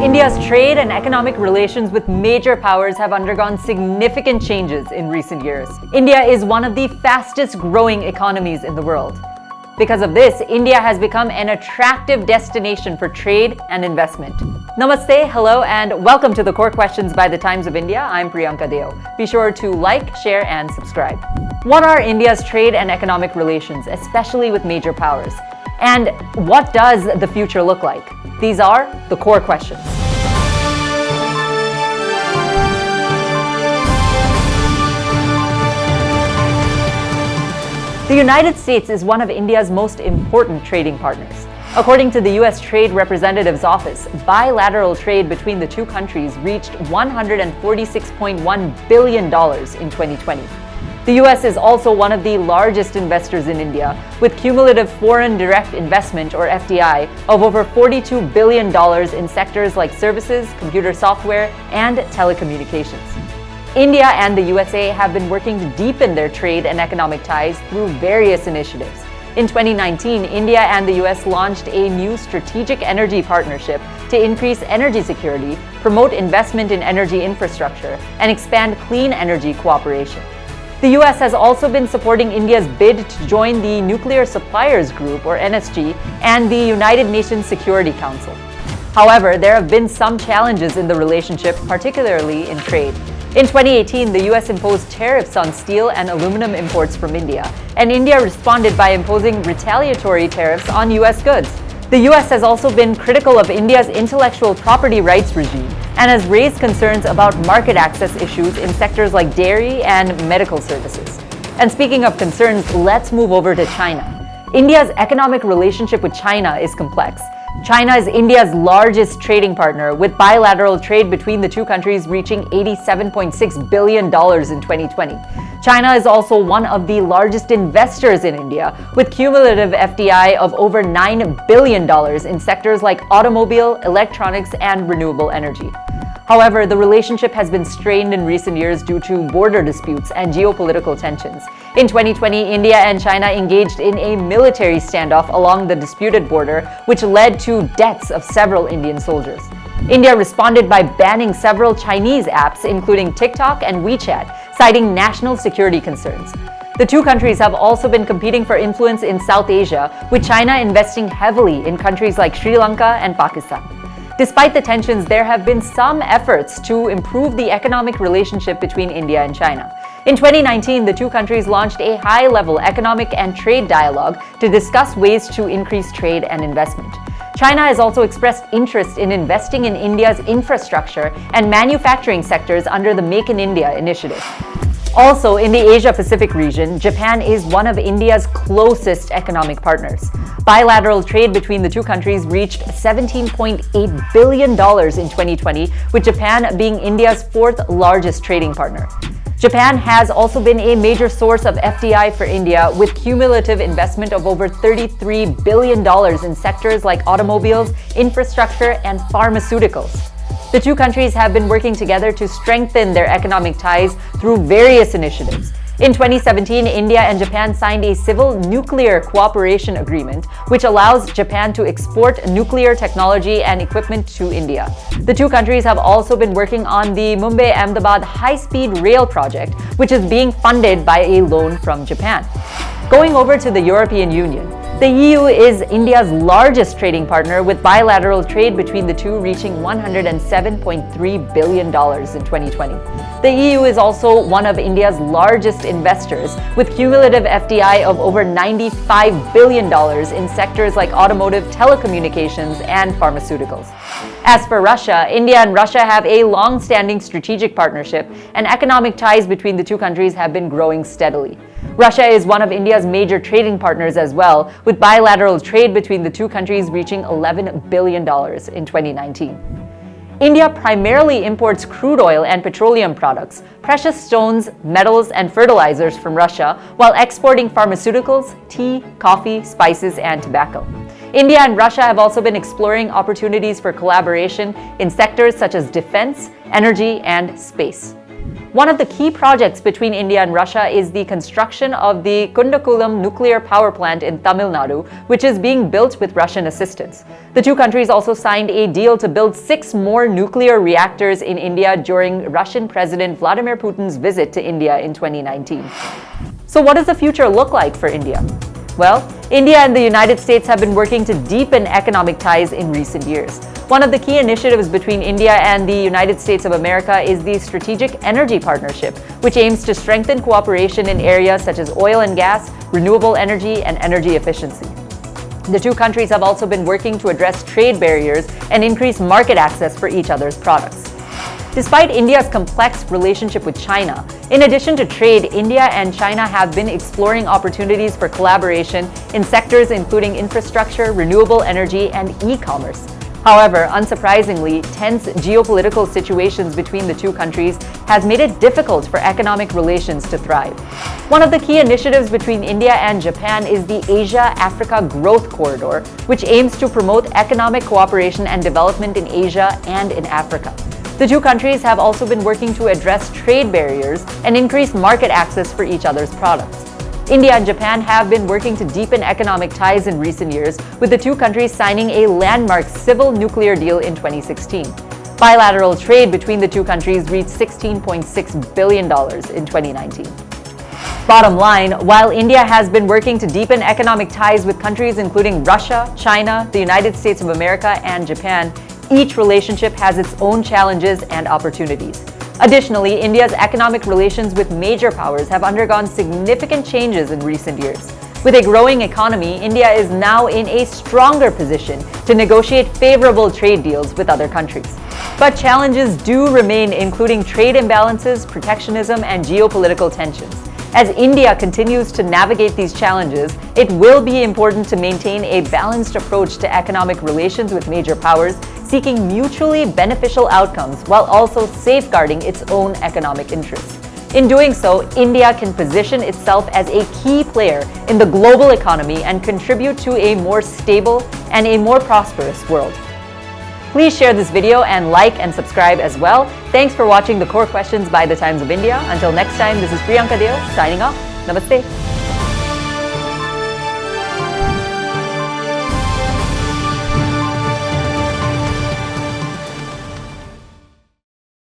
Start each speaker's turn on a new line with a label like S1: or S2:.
S1: India's trade and economic relations with major powers have undergone significant changes in recent years. India is one of the fastest growing economies in the world. Because of this, India has become an attractive destination for trade and investment. Namaste, hello, and welcome to the Core Questions by the Times of India. I'm Priyanka Deo. Be sure to like, share, and subscribe. What are India's trade and economic relations, especially with major powers? And what does the future look like? These are the core questions. The United States is one of India's most important trading partners. According to the U.S. Trade Representative's Office, bilateral trade between the two countries reached $146.1 billion in 2020. The U.S. is also one of the largest investors in India, with cumulative foreign direct investment, or FDI, of over $42 billion in sectors like services, computer software, and telecommunications. India and the USA have been working to deepen their trade and economic ties through various initiatives. In 2019, India and the US launched a new strategic energy partnership to increase energy security, promote investment in energy infrastructure, and expand clean energy cooperation. The US has also been supporting India's bid to join the Nuclear Suppliers Group, or NSG, and the United Nations Security Council. However, there have been some challenges in the relationship, particularly in trade. In 2018, the US imposed tariffs on steel and aluminum imports from India, and India responded by imposing retaliatory tariffs on US goods. The US has also been critical of India's intellectual property rights regime and has raised concerns about market access issues in sectors like dairy and medical services. And speaking of concerns, let's move over to China. India's economic relationship with China is complex. China is India's largest trading partner, with bilateral trade between the two countries reaching $87.6 billion in 2020. China is also one of the largest investors in India, with cumulative FDI of over $9 billion in sectors like automobile, electronics, and renewable energy. However, the relationship has been strained in recent years due to border disputes and geopolitical tensions. In 2020, India and China engaged in a military standoff along the disputed border, which led to deaths of several Indian soldiers. India responded by banning several Chinese apps, including TikTok and WeChat, citing national security concerns. The two countries have also been competing for influence in South Asia, with China investing heavily in countries like Sri Lanka and Pakistan. Despite the tensions, there have been some efforts to improve the economic relationship between India and China. In 2019, the two countries launched a high-level economic and trade dialogue to discuss ways to increase trade and investment. China has also expressed interest in investing in India's infrastructure and manufacturing sectors under the Make in India initiative. Also, in the Asia-Pacific region, Japan is one of India's closest economic partners. Bilateral trade between the two countries reached $17.8 billion in 2020, with Japan being India's fourth largest trading partner. Japan has also been a major source of FDI for India, with cumulative investment of over $33 billion in sectors like automobiles, infrastructure, and pharmaceuticals. The two countries have been working together to strengthen their economic ties through various initiatives. In 2017, India and Japan signed a civil nuclear cooperation agreement, which allows Japan to export nuclear technology and equipment to India. The two countries have also been working on the Mumbai-Ahmedabad high-speed rail project, which is being funded by a loan from Japan. Going over to the European Union, the EU is India's largest trading partner, with bilateral trade between the two reaching $107.3 billion in 2020. The EU is also one of India's largest investors, with cumulative FDI of over $95 billion in sectors like automotive, telecommunications, and pharmaceuticals. As for Russia, India and Russia have a long-standing strategic partnership, and economic ties between the two countries have been growing steadily. Russia is one of India's major trading partners as well, with bilateral trade between the two countries reaching $11 billion in 2019. India primarily imports crude oil and petroleum products, precious stones, metals, and fertilizers from Russia, while exporting pharmaceuticals, tea, coffee, spices, and tobacco. India and Russia have also been exploring opportunities for collaboration in sectors such as defense, energy, and space. One of the key projects between India and Russia is the construction of the Kundakulam nuclear power plant in Tamil Nadu, which is being built with Russian assistance. The two countries also signed a deal to build 6 more nuclear reactors in India during Russian President Vladimir Putin's visit to India in 2019. So what does the future look like for India? Well, India and the United States have been working to deepen economic ties in recent years. One of the key initiatives between India and the United States of America is the Strategic Energy Partnership, which aims to strengthen cooperation in areas such as oil and gas, renewable energy, and energy efficiency. The two countries have also been working to address trade barriers and increase market access for each other's products. Despite India's complex relationship with China, in addition to trade, India and China have been exploring opportunities for collaboration in sectors including infrastructure, renewable energy, and e-commerce. However, unsurprisingly, tense geopolitical situations between the two countries has made it difficult for economic relations to thrive. One of the key initiatives between India and Japan is the Asia-Africa Growth Corridor, which aims to promote economic cooperation and development in Asia and in Africa. The two countries have also been working to address trade barriers and increase market access for each other's products. India and Japan have been working to deepen economic ties in recent years, with the two countries signing a landmark civil nuclear deal in 2016. Bilateral trade between the two countries reached $16.6 billion in 2019. Bottom line, while India has been working to deepen economic ties with countries including Russia, China, the United States of America, and Japan, each relationship has its own challenges and opportunities. Additionally, India's economic relations with major powers have undergone significant changes in recent years. With a growing economy, India is now in a stronger position to negotiate favorable trade deals with other countries. But challenges do remain, including trade imbalances, protectionism, and geopolitical tensions. As India continues to navigate these challenges, it will be important to maintain a balanced approach to economic relations with major powers, seeking mutually beneficial outcomes while also safeguarding its own economic interests. In doing so, India can position itself as a key player in the global economy and contribute to a more stable and a more prosperous world. Please share this video and like and subscribe as well. Thanks for watching the Core Questions by the Times of India. Until next time, this is Priyanka Deo signing off. Namaste.